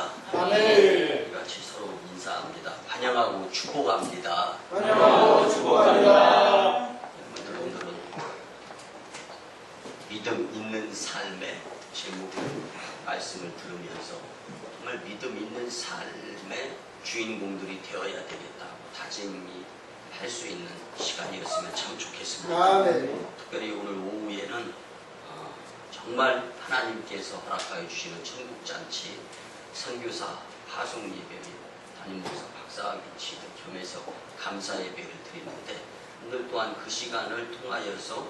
축복합니다. 아멘. 같이 서로 인사합니다. 환영하고 축복합니다. 환영하고 축복합니다. 여러분들은 믿음 있는 삶의 제목을 말씀을 들으면서 정말 믿음 있는 삶의 주인공들이 되어야 되겠다고 다짐이 할 수 있는 시간이었으면 참 좋겠습니다. 아멘. 특별히 오늘 오후에는 정말 하나님께서 허락하여 주시는 천국잔치 선교사 파송 예배 및 담임 목사 박사위치를 겸해서 감사 예배를 드리는데 오늘 또한 그 시간을 통하여서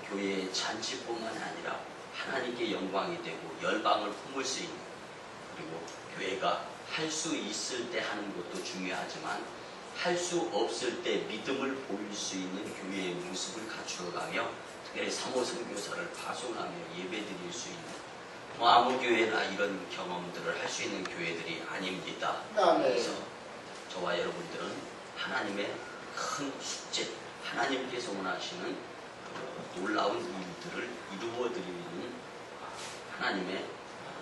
교회의 잔치뿐만 아니라 하나님께 영광이 되고 열방을 품을 수 있는, 그리고 교회가 할 수 있을 때 하는 것도 중요하지만 할 수 없을 때 믿음을 보일 수 있는 교회의 모습을 갖추어가며 특별히 사모 선교사를 파송하며 예배드릴 수 있는 아무 교회나 이런 경험들을 할 수 있는 교회들이 아닙니다. 그래서 저와 여러분들은 하나님의 큰 숙제, 하나님께서 원하시는 놀라운 일들을 이루어드리는 하나님의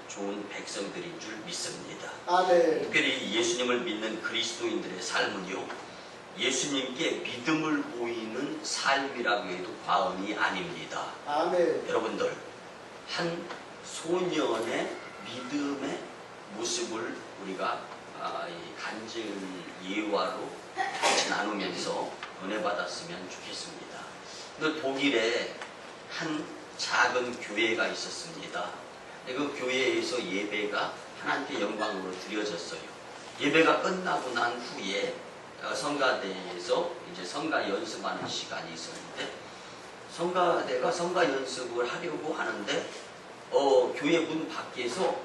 좋은 백성들인 줄 믿습니다. 아멘. 특별히 예수님을 믿는 그리스도인들의 삶은요, 예수님께 믿음을 보이는 삶이라고 해도 과언이 아닙니다. 아멘. 여러분들, 한 소년의 믿음의 모습을 우리가 간증 예화로 같이 나누면서 은혜 받았으면 좋겠습니다. 그 독일에 한 작은 교회가 있었습니다. 그 교회에서 예배가 하나님께 영광으로 드려졌어요. 예배가 끝나고 난 후에 성가대에서 이제 성가 연습하는 시간이 있었는데, 성가대가 성가 연습을 하려고 하는데 교회 문 밖에서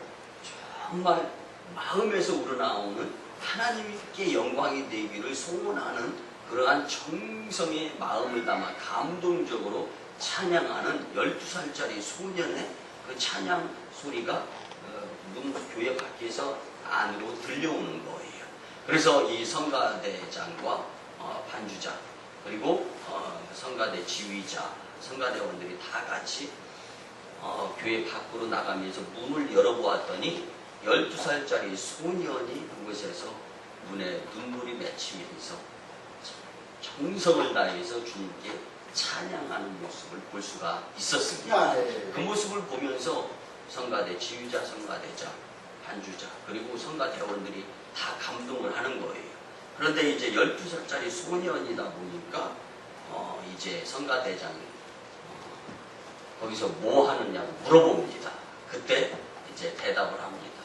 정말 마음에서 우러나오는 하나님께 영광이 되기를 소원하는 그러한 정성의 마음을 담아 감동적으로 찬양하는 12살짜리 소년의 그 찬양 소리가 교회 밖에서 안으로 들려오는 거예요. 그래서 이 성가대장과 반주자, 그리고 성가대 지휘자, 성가대원들이 다 같이 교회 밖으로 나가면서 문을 열어보았더니 12살짜리 소년이 그곳에서 눈에 눈물이 맺히면서 정성을 다해서 주님께 찬양하는 모습을 볼 수가 있었습니다. 그 모습을 보면서 성가대 지휘자, 성가대장, 반주자, 그리고 성가대원들이 다 감동을 하는 거예요. 그런데 이제 12살짜리 소년이다 보니까 이제 성가대장이 거기서 뭐 하느냐고 물어봅니다. 그때 이제 대답을 합니다.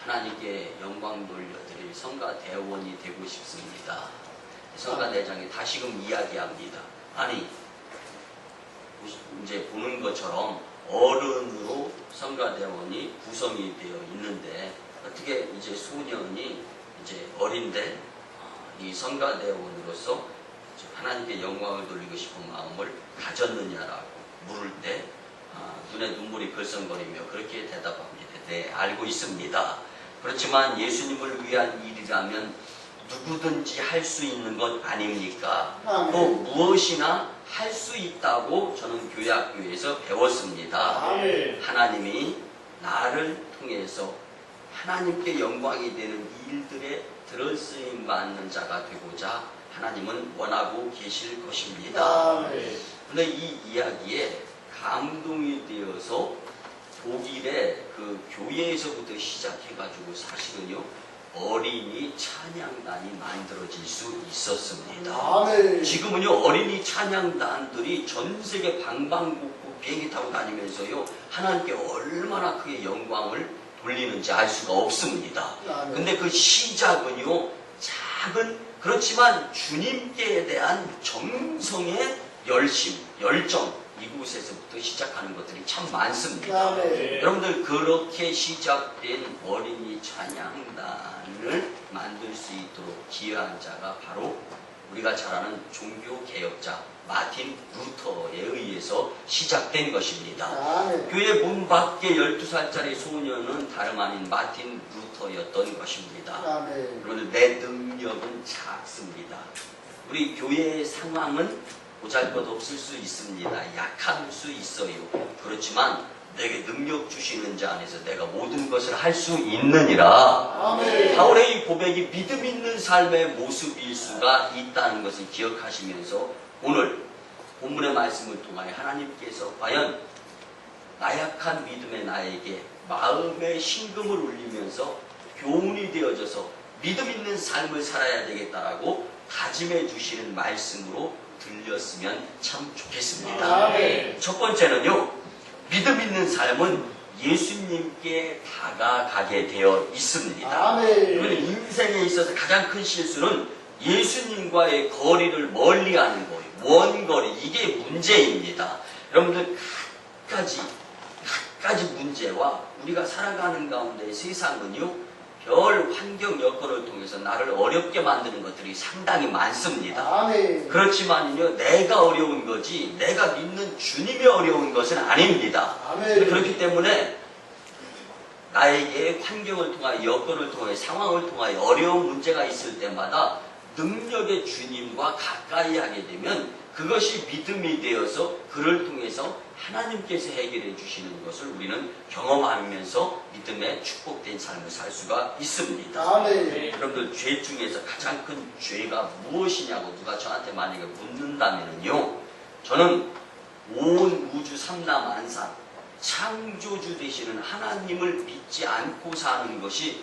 하나님께 영광 돌려드릴 성가대원이 되고 싶습니다. 성가대장이 다시금 이야기합니다. 아니, 이제 보는 것처럼 어른으로 성가대원이 구성이 되어 있는데 어떻게 이제 소년이 이제 어린데 이 성가대원으로서 하나님께 영광을 돌리고 싶은 마음을 가졌느냐라고 물을 때 눈에 눈물이 글썽거리며 그렇게 대답합니다. 네, 알고 있습니다. 그렇지만 예수님을 위한 일이라면 누구든지 할 수 있는 것 아닙니까? 또 무엇이나 할 수 있다고 저는 교회학교에서 배웠습니다. 하나님이 나를 통해서 하나님께 영광이 되는 일들에 들어쓰임 받는 자가 되고자 하나님은 원하고 계실 것입니다. 그런데 이 이야기에 감동이 되어서 독일의 그 교회에서부터 시작해가지고 사실은요, 어린이 찬양단이 만들어질 수 있었습니다. 지금은요, 어린이 찬양단들이 전 세계 방방곡곡 비행기 타고 다니면서요, 하나님께 얼마나 크게 영광을 돌리는지 알 수가 없습니다. 근데 그 시작은요, 작은, 그렇지만 주님께 대한 정성의 열심, 열정, 이곳에서부터 시작하는 것들이 참 많습니다. 여러분들, 그렇게 시작된 어린이 찬양단을 만들 수 있도록 기여한 자가 바로 우리가 잘 아는 종교개혁자 마틴 루터에 의해서 시작된 것입니다. 교회 문 밖에 12살짜리 소년은 다름 아닌 마틴 루터였던 것입니다. 그런데 내 능력은 작습니다. 우리 교회의 상황은 보잘것없을 수 있습니다. 약할 수 있어요. 그렇지만 내게 능력 주시는 자 안에서 내가 모든 것을 할 수 있느니라. 아멘. 바울의 이 고백이 믿음 있는 삶의 모습일 수가 있다는 것을 기억하시면서 오늘 본문의 말씀을 통하여 하나님께서 과연 나약한 믿음의 나에게 마음의 심금을 울리면서 교훈이 되어져서 믿음 있는 삶을 살아야 되겠다라고 다짐해 주시는 말씀으로 들렸으면 참 좋겠습니다. 아멘. 첫 번째는요, 믿음 있는 삶은 예수님께 다가가게 되어 있습니다. 아멘. 그러면 인생에 있어서 가장 큰 실수는 예수님과의 거리를 멀리하는 거예요. 원거리, 이게 문제입니다. 여러분들 갖가지 문제와 우리가 살아가는 가운데 세상은요, 별 환경 여건을 통해서 나를 어렵게 만드는 것들이 상당히 많습니다. 아멘. 그렇지만요, 내가 어려운 거지 내가 믿는 주님이 어려운 것은 아닙니다. 아멘. 그렇기 때문에 나에게 환경을 통하여 여건을 통하여 상황을 통하여 어려운 문제가 있을 때마다 능력의 주님과 가까이 하게 되면 그것이 믿음이 되어서 그를 통해서 하나님께서 해결해 주시는 것을 우리는 경험하면서 믿음의 축복된 삶을 살 수가 있습니다. 아멘. 여러분들 죄 중에서 가장 큰 죄가 무엇이냐고 누가 저한테 만약에 묻는다면요, 저는 온 우주 삼라만상 창조주 되시는 하나님을 믿지 않고 사는 것이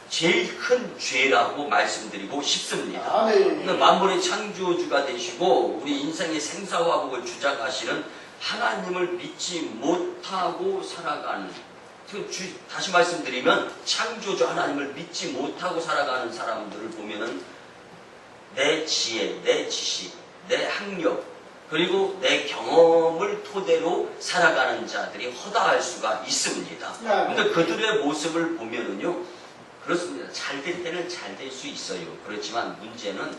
제일 큰 죄라고 말씀드리고 싶습니다. 아멘. 만물의 창조주가 되시고 우리 인생의 생사화복을 주장하시는 하나님을 믿지 못하고 살아가는, 다시 말씀드리면 창조주 하나님을 믿지 못하고 살아가는 사람들을 보면은 내 지혜, 내 지식, 내 학력, 그리고 내 경험을 토대로 살아가는 자들이 허다할 수가 있습니다. 그런데 그들의 모습을 보면은요, 그렇습니다. 잘 될 때는 잘 될 수 있어요. 그렇지만 문제는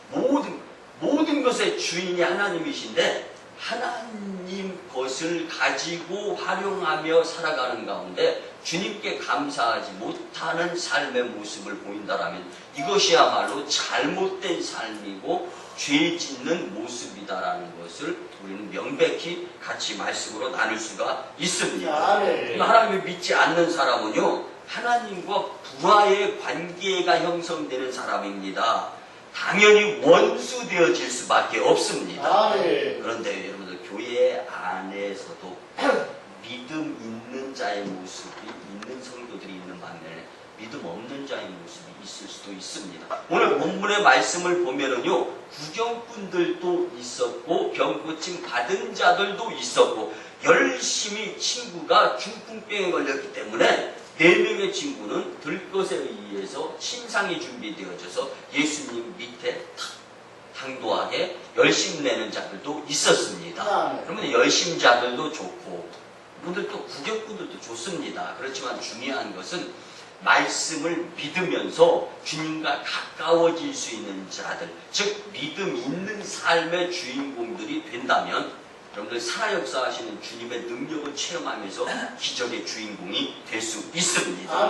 모든 것의 주인이 하나님이신데 하나님 것을 가지고 활용하며 살아가는 가운데 주님께 감사하지 못하는 삶의 모습을 보인다라면 이것이야말로 잘못된 삶이고 죄 짓는 모습이다라는 것을 우리는 명백히 같이 말씀으로 나눌 수가 있습니다. 하나님을 믿지 않는 사람은요, 하나님과 불화의 관계가 형성되는 사람입니다. 당연히 원수 되어질 수밖에 없습니다. 그런데 여러분들 교회 안에서도 믿음 있는 자의 모습이 있는 성도들이 있는 반면에 믿음 없는 자의 모습이 있을 수도 있습니다. 오늘 본문의 말씀을 보면은요, 구경꾼들도 있었고 병고침 받은 자들도 있었고 열심히 친구가 중풍병에 걸렸기 때문에 4명의 친구는 들것에 의해서 침상이 준비되어져서 예수님 밑에 당도하게 열심 내는 자들도 있었습니다. 그러면 열심자들도 좋고 분들도 구경꾼들도 좋습니다. 그렇지만 중요한 것은 말씀을 믿으면서 주님과 가까워질 수 있는 자들, 즉 믿음 있는 삶의 주인공들이 된다면 여러분들 살아 역사하시는 주님의 능력을 체험하면서 기적의 주인공이 될 수 있습니다.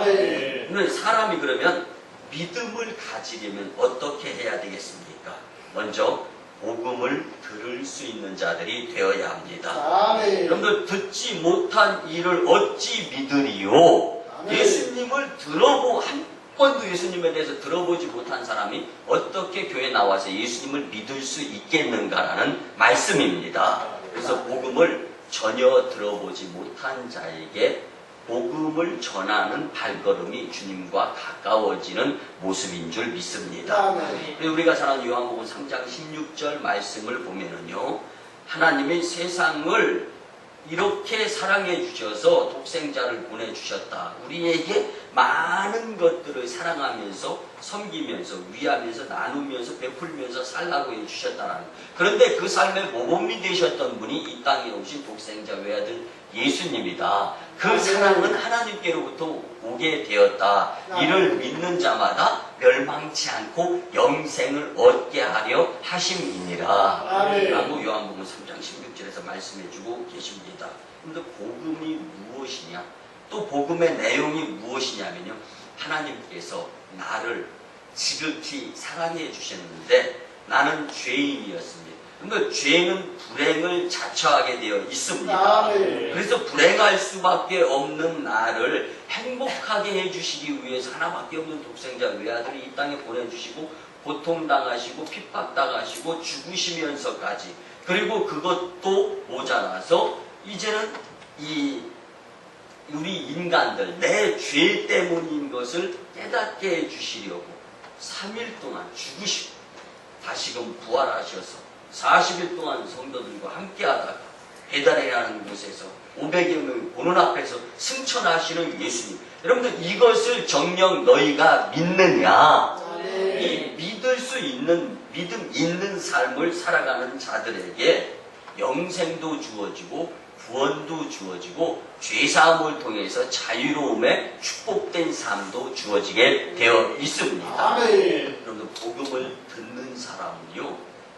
오늘 사람이 그러면 믿음을 가지려면 어떻게 해야 되겠습니까? 먼저 복음을 들을 수 있는 자들이 되어야 합니다. 여러분들 듣지 못한 이를 어찌 믿으리요? 예수님을 한 번도 예수님에 대해서 들어보지 못한 사람이 어떻게 교회에 나와서 예수님을 믿을 수 있겠는가라는 말씀입니다. 그래서 복음을 전혀 들어보지 못한 자에게 복음을 전하는 발걸음이 주님과 가까워지는 모습인 줄 믿습니다. 우리가 잘 아는 요한복음 3장 16절 말씀을 보면은요, 하나님이 세상을 이렇게 사랑해 주셔서 독생자를 보내주셨다. 우리에게 많은 것들을 사랑하면서 섬기면서 위하면서 나누면서 베풀면서 살라고 해주셨다는. 그런데 그 삶의 모범이 되셨던 분이 이 땅에 오신 독생자 외아들 예수님이다. 그 사랑은 하나님께로부터 오게 되었다. 이를 믿는 자마다 멸망치 않고 영생을 얻게 하려 하심이니라. 라고 요한복음 3장 16절에서 말씀해주고 계십니다. 그런데 복음이 무엇이냐? 또 복음의 내용이 무엇이냐면요, 하나님께서 나를 지극히 사랑해 주셨는데 나는 죄인이었습니다. 그러니까 죄는 불행을 자처하게 되어 있습니다. 아멘. 그래서 불행할 수밖에 없는 나를 행복하게 해주시기 위해서 하나밖에 없는 독생자 외아들을 이 땅에 보내주시고 고통당하시고 핍박당하시고 죽으시면서까지, 그리고 그것도 모자라서 이제는 우리 인간들 내 죄 때문인 것을 깨닫게 해주시려고 3일 동안 죽으시고 다시금 부활하셔서 40일 동안 성도들과 함께하다가 베다레라는 곳에서 500여 명이 보는 앞에서 승천하시는 예수님. 여러분들, 이것을 정녕 너희가 믿느냐? 이 믿을 수 있는, 믿음 있는 삶을 살아가는 자들에게 영생도 주어지고 구원도 주어지고 죄사함을 통해서 자유로움에 축복된 삶도 주어지게 되어 있습니다. 아멘. 여러분들, 복음을 듣는 사람은요,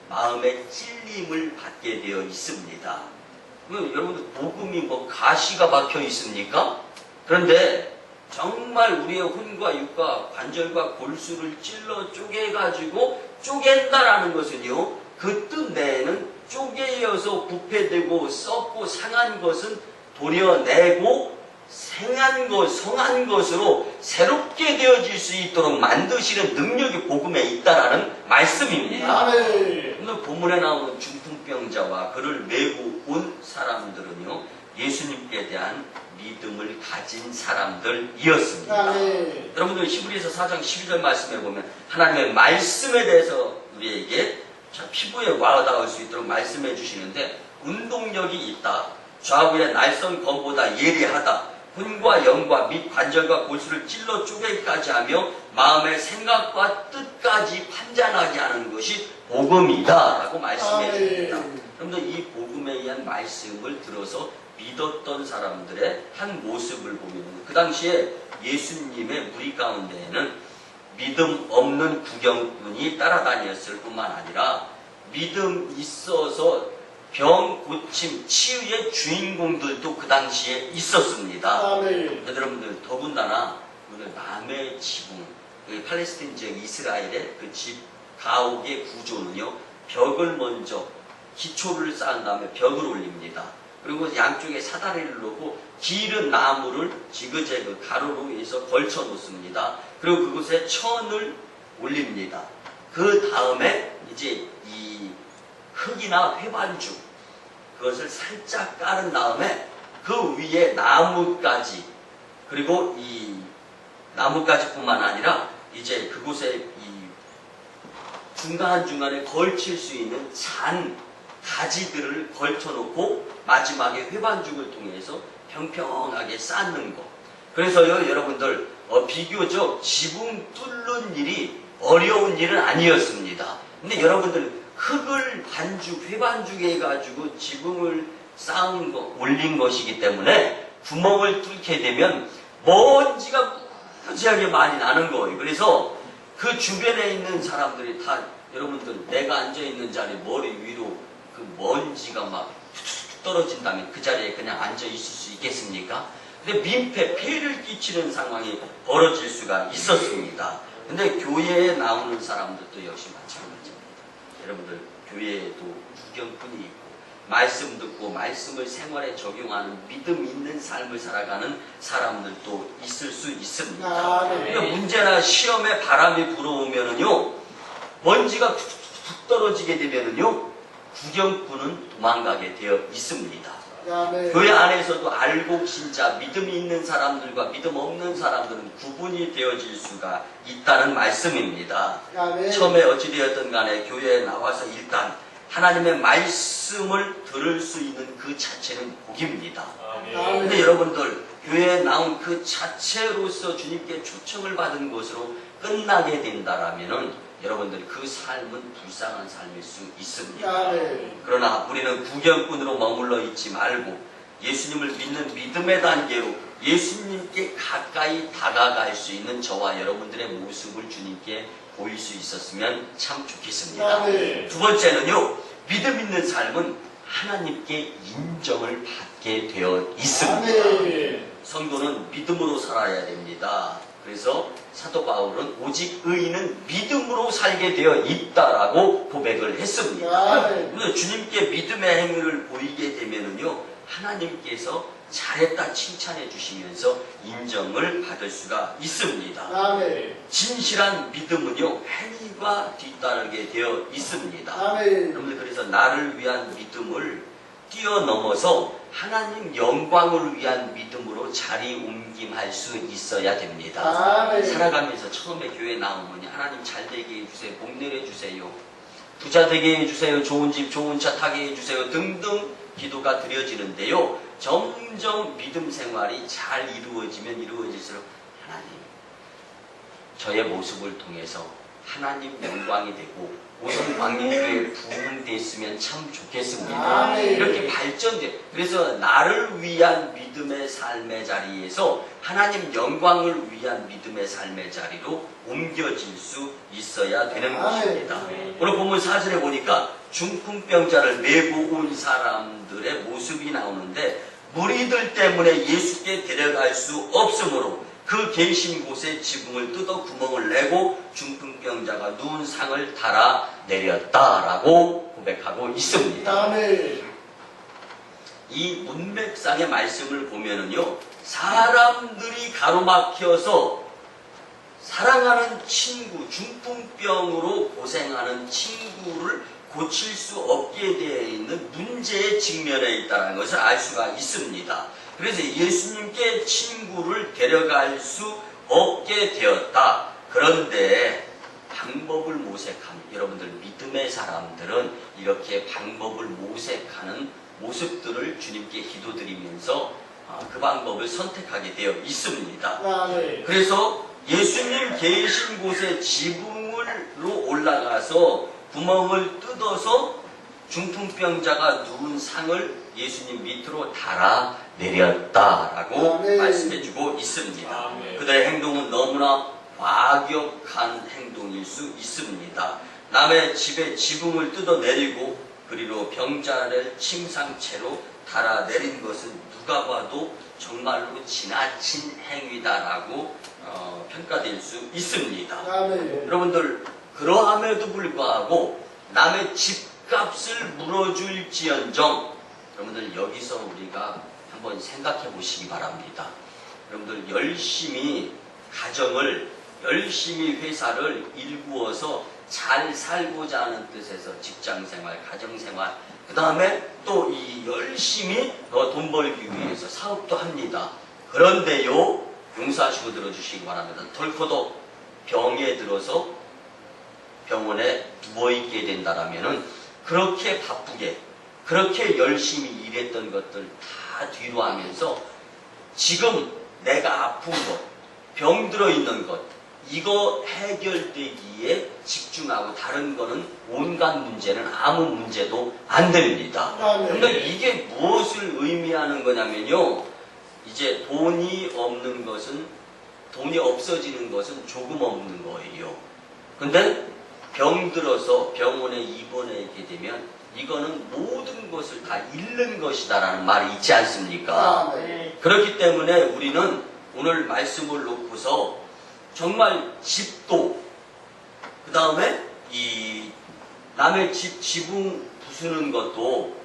마음의 찔림을 받게 되어 있습니다. 여러분들, 복음이 뭐 가시가 박혀 있습니까? 그런데 정말 우리의 혼과 육과 관절과 골수를 찔러 쪼개가지고 쪼갠다라는 것은요, 그 뜻 내에는 쪼개어서 부패되고 썩고 상한 것은 도려내고 성한 것으로 새롭게 되어질 수 있도록 만드시는 능력이 복음에 있다라는 말씀입니다. 아멘. 오늘 본문에 나오는 중풍병자와 그를 메고 온 사람들은요, 예수님께 대한 믿음을 가진 사람들이었습니다. 아멘. 여러분들, 히브리서 4장 12절 말씀에 보면 하나님의 말씀에 대해서 우리에게 피부에 와닿을 수 있도록 말씀해 주시는데, 운동력이 있다, 좌우의 날선 검보다 예리하다, 혼과 영과 및 관절과 골수를 찔러 쪼개기까지 하며 마음의 생각과 뜻까지 판단하게 하는 것이 복음이다 라고 말씀해 줍니다. 여러분들, 이 복음에 의한 말씀을 들어서 믿었던 사람들의 한 모습을 보면, 그 당시에 예수님의 무리 가운데에는 믿음 없는 구경꾼이 따라다녔을 뿐만 아니라 믿음 있어서 병 고침 치유의 주인공들도 그 당시에 있었습니다. 아멘. 여러분들, 더군다나 오늘 남의 지붕, 팔레스타인 지역 이스라엘의 그 집 가옥의 구조는요, 벽을 먼저 기초를 쌓은 다음에 벽을 올립니다. 그리고 양쪽에 사다리를 놓고 기른 나무를 지그재그 가로로 해서 걸쳐 놓습니다. 그리고 그곳에 천을 올립니다. 그 다음에 이제 이 흙이나 회반죽, 그것을 살짝 깔은 다음에 그 위에 나무까지, 그리고 이 나무까지뿐만 아니라 이제 그곳에 이 중간중간에 걸칠 수 있는 잔 가지들을 걸쳐놓고 마지막에 회반죽을 통해서 평평하게 쌓는 것. 그래서요, 여러분들, 비교적 지붕 뚫는 일이 어려운 일은 아니었습니다. 근데 여러분들, 흙을 회반죽에 해가지고 지붕을 쌓은 거, 올린 것이기 때문에 구멍을 뚫게 되면 먼지가 무지하게 많이 나는 거예요. 그래서 그 주변에 있는 사람들이 다, 여러분들, 내가 앉아있는 자리 머리 위로 그 먼지가 막 툭툭 떨어진다면 그 자리에 그냥 앉아있을 수 있겠습니까? 근데 폐를 끼치는 상황이 벌어질 수가 있었습니다. 근데 교회에 나오는 사람들도 역시 마찬가지입니다. 여러분들, 교회에도 구경꾼이 있고 말씀 듣고 말씀을 생활에 적용하는 믿음 있는 삶을 살아가는 사람들도 있을 수 있습니다. 그러니까 문제나 시험에 바람이 불어오면은요, 먼지가 툭툭 떨어지게 되면은요, 구경꾼은 도망가게 되어 있습니다. 교회 안에서도 알고 진짜 믿음이 있는 사람들과 믿음 없는 사람들은 구분이 되어질 수가 있다는 말씀입니다. 처음에 어찌되었든 간에 교회에 나와서 일단 하나님의 말씀을 들을 수 있는 그 자체는 복입니다. 근데 여러분들, 교회에 나온 그 자체로서 주님께 초청을 받은 것으로 끝나게 된다라면은 여러분들, 그 삶은 불쌍한 삶일 수 있습니다. 그러나 우리는 구경꾼으로 머물러 있지 말고 예수님을 믿는 믿음의 단계로 예수님께 가까이 다가갈 수 있는 저와 여러분들의 모습을 주님께 보일 수 있었으면 참 좋겠습니다. 두 번째는요, 믿음 있는 삶은 하나님께 인정을 받게 되어 있습니다. 성도는 믿음으로 살아야 됩니다. 그래서 사도 바울은 오직 의인은 믿음으로 살게 되어 있다라고 고백을 했습니다. 그래서 주님께 믿음의 행위를 보이게 되면은요, 하나님께서 잘했다 칭찬해 주시면서 인정을 받을 수가 있습니다. 진실한 믿음은요, 행위가 뒤따르게 되어 있습니다. 여러분들, 그래서 나를 위한 믿음을 뛰어넘어서 하나님 영광을 위한 믿음으로 자리 옮김할 수 있어야 됩니다. 살아가면서 처음에 교회 나오면 하나님 잘 되게 해주세요, 복 내려주세요, 부자 되게 해주세요, 좋은 집 좋은 차 타게 해주세요 등등 기도가 드려지는데요, 점점 믿음 생활이 잘 이루어지면 이루어질수록 하나님, 저의 모습을 통해서 하나님 영광이 되고 오성 광림교회 부흥됐으면 참 좋겠습니다. 이렇게 발전돼. 그래서 나를 위한 믿음의 삶의 자리에서 하나님 영광을 위한 믿음의 삶의 자리로 옮겨질 수 있어야 되는 것입니다. 오늘 본문 4절에 보니까 중풍병자를 메고 온 사람들의 모습이 나오는데, 무리들 때문에 예수께 데려갈 수 없으므로 그 계신 곳에 지붕을 뜯어 구멍을 내고 중풍병자가 누운 상을 달아 내렸다라고 고백하고 있습니다. 이 문맥상의 말씀을 보면은요, 사람들이 가로막혀서 사랑하는 친구, 중풍병으로 고생하는 친구를 고칠 수 없게 되어 있는 문제에 직면해 있다는 것을 알 수가 있습니다. 그래서 예수님께 친구를 데려갈 수 없게 되었다. 그런데 방법을 모색하는, 여러분들 믿음의 사람들은 이렇게 방법을 모색하는 모습들을 주님께 기도드리면서 그 방법을 선택하게 되어 있습니다. 그래서 예수님 계신 곳에 지붕으로 올라가서 구멍을 뜯어서 중풍병자가 누운 상을 예수님 밑으로 달아 내렸다라고 말씀해주고 있습니다. 그들의 행동은 너무나 과격한 행동일 수 있습니다. 남의 집에 지붕을 뜯어내리고 그리로 병자를 침상채로 달아 내린 것은 누가 봐도 정말로 지나친 행위다라고 평가될 수 있습니다. 여러분들, 그러함에도 불구하고 남의 집값을 물어줄지언정, 여러분들 여기서 우리가 한번 생각해 보시기 바랍니다. 여러분들 열심히 가정을, 열심히 회사를 일구어서 잘 살고자 하는 뜻에서 직장생활, 가정생활, 그 다음에 또 이 열심히 돈 벌기 위해서 사업도 합니다. 그런데요, 용서하시고 들어주시기 바랍니다. 덜커도 병에 들어서 병원에 누워있게 된다라면은 그렇게 바쁘게, 그렇게 열심히 일했던 것들 다 뒤로 하면서 지금 내가 아픈 것, 병들어 있는 것, 이거 해결되기에 집중하고 다른 거는 온갖 문제는 아무 문제도 안 됩니다. 그러니까 이게 무엇을 의미하는 거냐면요, 이제 돈이 없는 것은, 돈이 없어지는 것은 조금 없는 거예요. 근데 병들어서 병원에 입원하게 되면 이거는 모든 것을 다 잃는 것이다라는 말이 있지 않습니까? 그렇기 때문에 우리는 오늘 말씀을 놓고서 정말 집도, 그 다음에 이 남의 집 지붕 부수는 것도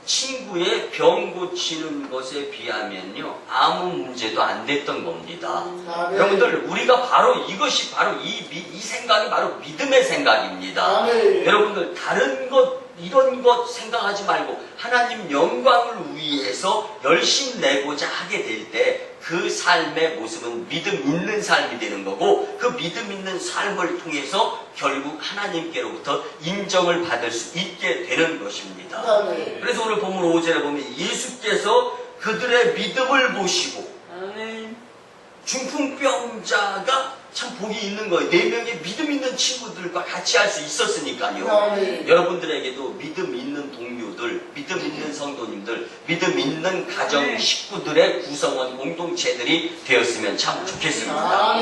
친구의 병 고치는 것에 비하면요 아무 문제도 안 됐던 겁니다. 여러분들, 우리가 바로 이것이 바로 이 생각이 바로 믿음의 생각입니다. 여러분들, 다른 것 이런 것 생각하지 말고 하나님 영광을 위해서 열심 내고자 하게 될 때 그 삶의 모습은 믿음 있는 삶이 되는 거고, 그 믿음 있는 삶을 통해서 결국 하나님께로부터 인정을 받을 수 있게 되는 것입니다. 그래서 오늘 본문 5절에 보면 예수께서 그들의 믿음을 보시고, 중풍병자가 참 복이 있는 거예요. 4명의 믿음 있는 친구들과 같이 할 수 있었으니까요. 여러분들에게도 믿음 있는 동료들, 믿음 있는 성도님들, 믿음 있는 가정 식구들의 구성원 공동체들이 되었으면 참 좋겠습니다.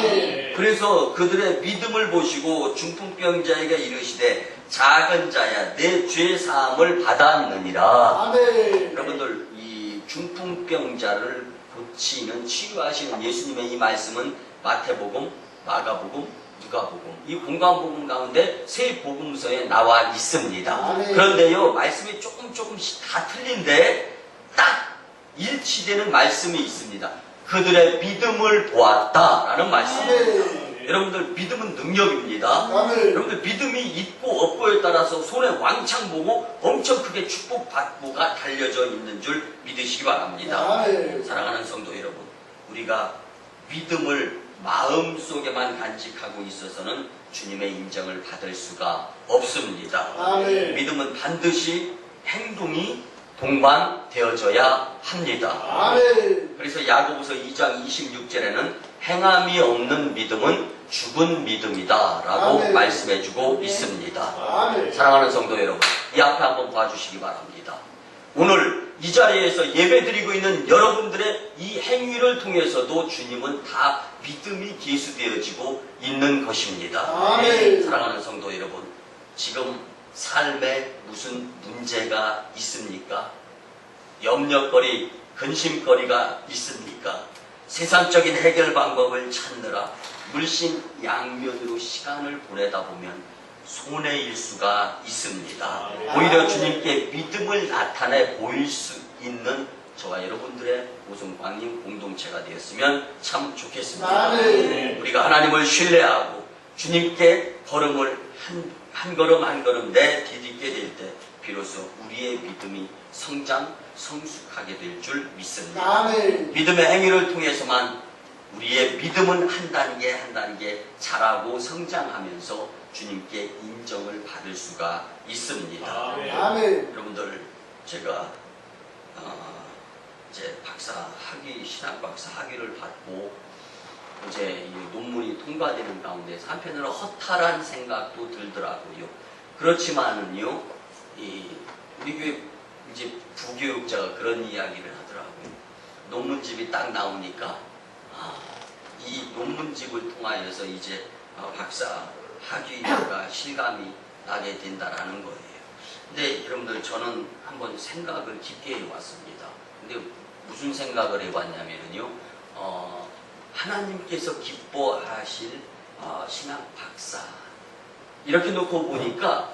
그래서 그들의 믿음을 보시고 중풍병자에게 이르시되 작은 자야 내 죄 사함을 받았느니라. 여러분들, 이 중풍병자를 고치는, 치료하시는 예수님의 이 말씀은 마태복음, 마가복음, 누가복음, 이 공관복음 가운데 세 복음서에 나와 있습니다. 아멘. 그런데요, 말씀이 조금씩 다 틀린데 딱 일치되는 말씀이 있습니다. 그들의 믿음을 보았다라는 말씀입니다. 아멘. 여러분들, 믿음은 능력입니다. 아멘. 여러분들, 믿음이 있고 없고에 따라서 손에 왕창 보고 엄청 크게 축복받고가 달려져 있는 줄 믿으시기 바랍니다. 아멘. 사랑하는 성도 여러분, 우리가 믿음을 마음속에만 간직하고 있어서는 주님의 인정을 받을 수가 없습니다. 아멘. 믿음은 반드시 행동이 동반되어져야 합니다. 아멘. 그래서 야고보서 2장 26절에는 행함이 없는 믿음은 죽은 믿음이다 라고 아멘. 말씀해주고 있습니다. 아멘. 사랑하는 성도 여러분, 이 앞에 한번 봐주시기 바랍니다. 오늘 이 자리에서 예배드리고 있는 여러분들의 이 행위를 통해서도 주님은 다 믿음이 계수되어지고 있는 것입니다. 아멘. 사랑하는 성도 여러분, 지금 삶에 무슨 문제가 있습니까? 염려거리, 근심거리가 있습니까? 세상적인 해결 방법을 찾느라 물심양면으로 시간을 보내다 보면 손해일 수가 있습니다. 오히려 주님께 믿음을 나타내 보일 수 있는 저와 여러분들의 오송광림 공동체가 되었으면 참 좋겠습니다. 아멘. 우리가 하나님을 신뢰하고 주님께 걸음을 한 걸음 한 걸음 내디딛게 될 때 비로소 우리의 믿음이 성숙하게 될 줄 믿습니다. 아멘. 믿음의 행위를 통해서만 우리의 믿음은 한 단계 한 단계 자라고 성장하면서 주님께 인정을 받을 수가 있습니다. 아멘. 여러분들, 제가 이제 신학 박사 학위를 받고 이제 이 논문이 통과되는 가운데 한편으로 허탈한 생각도 들더라고요. 그렇지만은요, 우리 교회 이제 부교육자가 그런 이야기를 하더라고요. 논문집이 딱 나오니까 이 논문집을 통하여서 이제 박사 학위가 실감이 나게 된다라는 거예요. 근데 여러분들, 저는 한번 생각을 깊게 해봤습니다. 근데 무슨 생각을 해봤냐면요, 하나님께서 기뻐하실 신학 박사 이렇게 놓고 보니까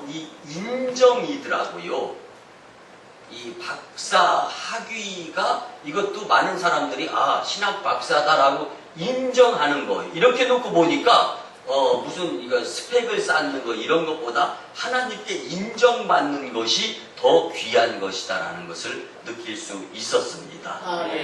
이 인정이더라고요. 이 박사 학위가 이것도 많은 사람들이 신학 박사다라고 인정하는 거예요. 이렇게 놓고 보니까 무슨 이거 스펙을 쌓는 거 이런 것보다 하나님께 인정받는 것이 더 귀한 것이다라는 것을 느낄 수 있었습니다.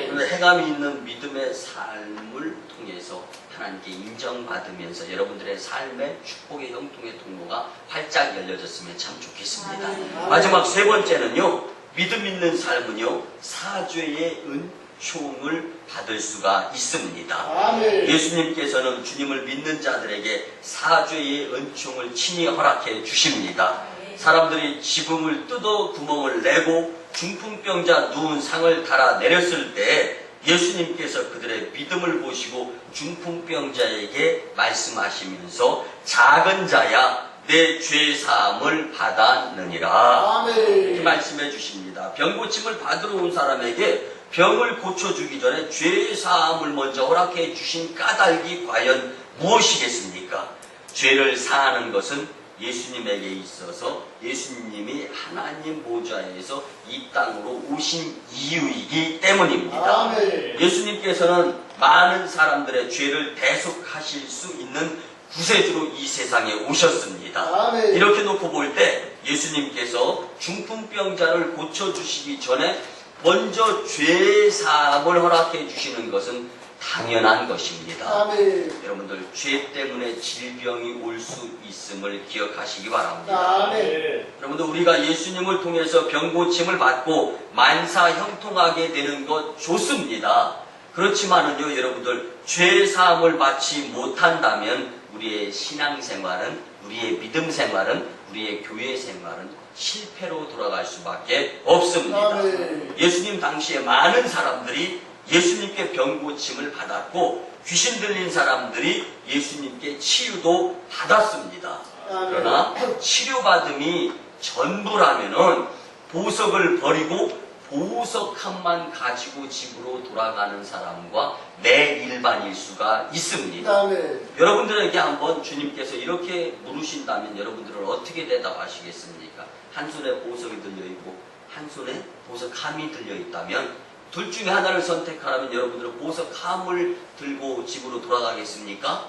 그런데 해감이 있는 믿음의 삶을 통해서 하나님께 인정받으면서 여러분들의 삶의 축복의 형통의 통로가 활짝 열려졌으면 참 좋겠습니다. 마지막 세 번째는요, 믿음 있는 삶은요, 사죄의 은총을 받을 수가 있습니다. 아멘. 예수님께서는 주님을 믿는 자들에게 사죄의 은총을 친히 허락해 주십니다. 사람들이 지붕을 뜯어 구멍을 내고 중풍병자 누운 상을 달아 내렸을 때 예수님께서 그들의 믿음을 보시고 중풍병자에게 말씀하시면서 작은 자야 내 죄 사함을 받았느니라 아멘. 이렇게 말씀해 주십니다. 병 고침을 받으러 온 사람에게 병을 고쳐주기 전에 죄 사함을 먼저 허락해 주신 까닭이 과연 무엇이겠습니까? 죄를 사하는 것은 예수님에게 있어서 예수님이 하나님 보좌에서 이 땅으로 오신 이유이기 때문입니다. 아멘. 예수님께서는 많은 사람들의 죄를 대속하실 수 있는 구세주로 이 세상에 오셨습니다. 아멘. 이렇게 놓고 볼 때 예수님께서 중풍병자를 고쳐주시기 전에 먼저 죄 사함을 허락해 주시는 것은 당연한 것입니다. 아멘. 여러분들, 죄 때문에 질병이 올 수 있음을 기억하시기 바랍니다. 아멘. 여러분들, 우리가 예수님을 통해서 병고침을 받고 만사 형통하게 되는 것 좋습니다. 그렇지만은요, 여러분들, 죄 사함을 받지 못한다면 우리의 신앙생활은, 우리의 믿음 생활은, 우리의 교회 생활은 실패로 돌아갈 수밖에 없습니다. 아멘. 예수님 당시에 많은 사람들이 예수님께 병고침을 받았고 귀신 들린 사람들이 예수님께 치유도 받았습니다. 그러나 치료받음이 전부라면은 보석을 버리고 보석함만 가지고 집으로 돌아가는 사람과 내 일반일 수가 있습니다. 아멘. 여러분들에게 한번 주님께서 이렇게 물으신다면 여러분들은 어떻게 대답하시겠습니까? 한 손에 보석이 들려있고 한 손에 보석함이 들려있다면 둘 중에 하나를 선택하라면 여러분들은 보석함을 들고 집으로 돌아가겠습니까?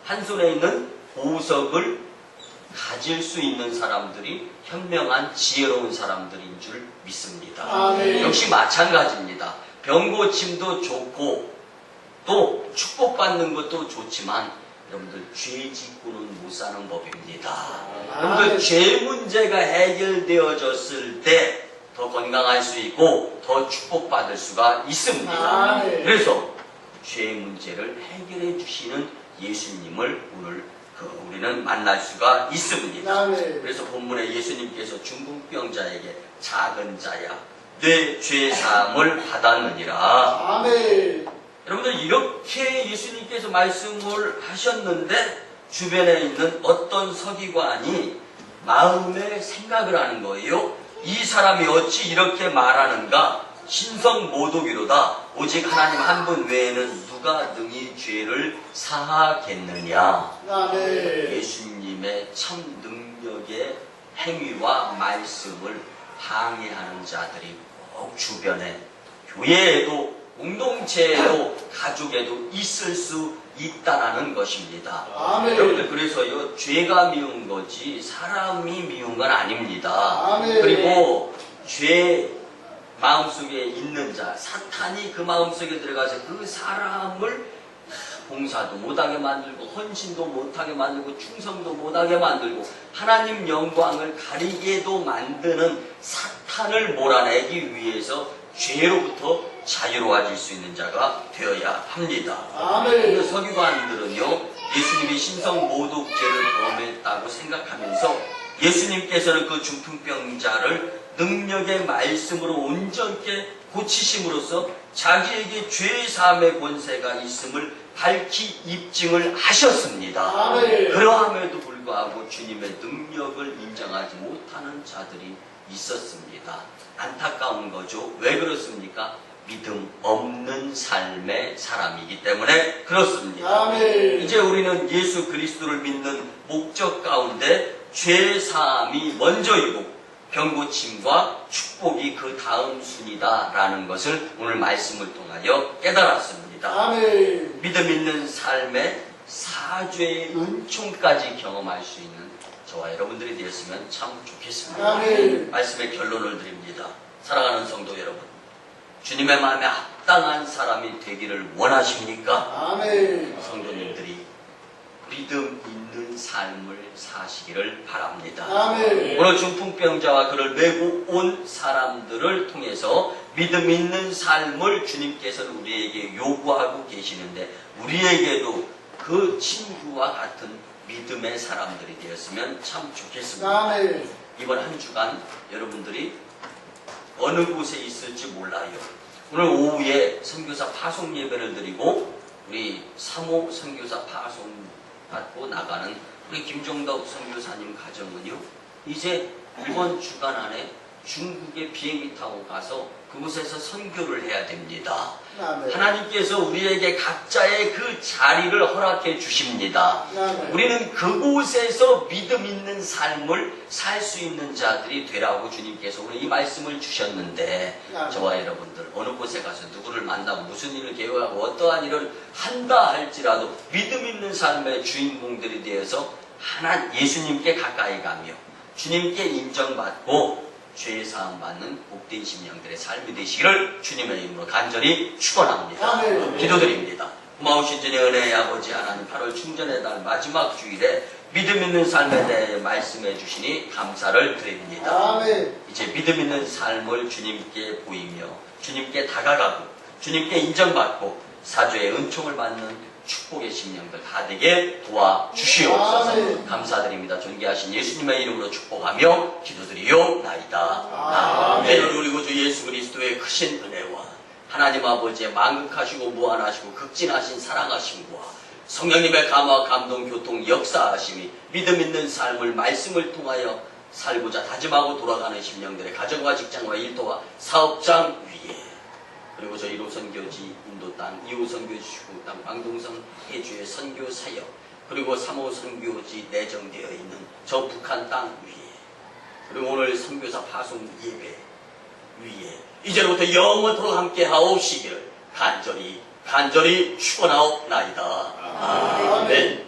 한 손에 있는 보석을 가질 수 있는 사람들이 현명한 지혜로운 사람들인 줄 믿습니다. 아멘. 역시 마찬가지입니다. 병고침도 좋고 또 축복받는 것도 좋지만 여러분들 죄 짓고는 못 사는 법입니다. 여러분들 죄 문제가 해결되어졌을 때 더 건강할 수 있고 더 축복받을 수가 있습니다. 아멘. 그래서 죄 문제를 해결해 주시는 예수님을 오늘 우리는 만날 수가 있습니다. 아멘. 그래서 본문에 예수님께서 중풍병자에게 작은 자야 내 죄사함을 받았느니라. 아멘. 여러분들 이렇게 예수님께서 말씀을 하셨는데 주변에 있는 어떤 서기관이 마음에 생각을 하는 거예요. 이 사람이 어찌 이렇게 말하는가? 신성모독이로다. 오직 하나님 한 분 외에는 누가 능히 죄를 사하겠느냐. 아멘. 예수님의 참 능력의 행위와 말씀을 방해하는 자들이 꼭 주변에 교회에도 공동체에도 가족에도 있을 수 있다라는 것입니다. 아멘. 여러분들 그래서요 죄가 미운 거지 사람이 미운 건 아닙니다. 아멘. 그리고 죄 마음속에 있는 자 사탄이 그 마음속에 들어가서 그 사람을 봉사도 못하게 만들고 헌신도 못하게 만들고 충성도 못하게 만들고 하나님 영광을 가리게도 만드는 사탄을 몰아내기 위해서 죄로부터 자유로워질 수 있는 자가 되어야 합니다. 아멘. 서기관들은요 예수님이 신성모독죄를 범했다고 생각하면서 예수님께서는 그 중풍병자를 능력의 말씀으로 온전케 고치심으로써 자기에게 죄사함의 권세가 있음을 밝히 입증을 하셨습니다. 아멘. 그러함에도 불구하고 주님의 능력을 인정하지 못하는 자들이 있었습니다. 안타까운 거죠. 왜 그렇습니까? 믿음 없는 삶의 사람이기 때문에 그렇습니다. 아멘. 이제 우리는 예수 그리스도를 믿는 목적 가운데 죄사함이 먼저이고 병고침과 축복이 그 다음 순위다라는 것을 오늘 말씀을 통하여 깨달았습니다. 아멘. 믿음 있는 삶의 사죄의 은총까지 경험할 수 있는 저와 여러분들이 되었으면 참 좋겠습니다. 아멘. 말씀의 결론을 드립니다. 사랑하는 성도 여러분, 주님의 마음에 합당한 사람이 되기를 원하십니까? 아멘. 성도님들이 믿음 있는 삶을 사시기를 바랍니다. 아멘. 오늘 중풍병자와 그를 메고 온 사람들을 통해서 믿음 있는 삶을 주님께서는 우리에게 요구하고 계시는데 우리에게도 그 친구와 같은 믿음의 사람들이 되었으면 참 좋겠습니다. 아멘. 이번 한 주간 여러분들이 어느 곳에 있을지 몰라요. 오늘 오후에 선교사 파송 예배를 드리고 우리 3호 선교사 파송 받고 나가는 우리 김종덕 선교사님 가정은요 이제 이번 주간 안에 중국에 비행기 타고 가서 그곳에서 선교를 해야 됩니다. 아멘. 하나님께서 우리에게 각자의 그 자리를 허락해 주십니다. 아멘. 우리는 그곳에서 믿음 있는 삶을 살 수 있는 자들이 되라고 주님께서 오늘 이 말씀을 주셨는데 아멘. 저와 여러분들 어느 곳에 가서 누구를 만나고 무슨 일을 계획하고 어떠한 일을 한다 할지라도 믿음 있는 삶의 주인공들이 되어서 하나 예수님께 가까이 가며 주님께 인정받고 죄사함 받는 복된 심령들의 삶이 되시기를 주님의 이름으로 간절히 축원합니다. 아멘. 기도드립니다. 고마우신 주님 은혜의 아버지 하나님 8월 충전의 날 마지막 주일에 믿음 있는 삶에 대해 말씀해 주시니 감사를 드립니다. 아멘. 이제 믿음 있는 삶을 주님께 보이며 주님께 다가가고 주님께 인정받고 사죄의 은총을 받는 축복의 심령들 다 되게 도와주시옵소서. 아멘. 감사드립니다. 존귀하신 예수님의 이름으로 축복하며 기도드리옵나이다. 아멘. 아멘. 우리 구주 예수 그리스도의 크신 은혜와 하나님 아버지의 만극하시고 무한하시고 극진하신 사랑하심과 성령님의 감화 감동 교통 역사하심이 믿음 있는 삶을 말씀을 통하여 살고자 다짐하고 돌아가는 심령들의 가정과 직장과 일터와 사업장 위에, 그리고 저희 로선교지 인도 땅, 2호 선교지 주구 땅, 광동성 해주의 선교 사역, 그리고 3호 선교지 내정되어 있는 저 북한 땅 위에, 그리고 오늘 선교사 파송 예배 위에 이제부터 영원토록 함께 하옵시기를 간절히 축원하옵나이다. 아멘.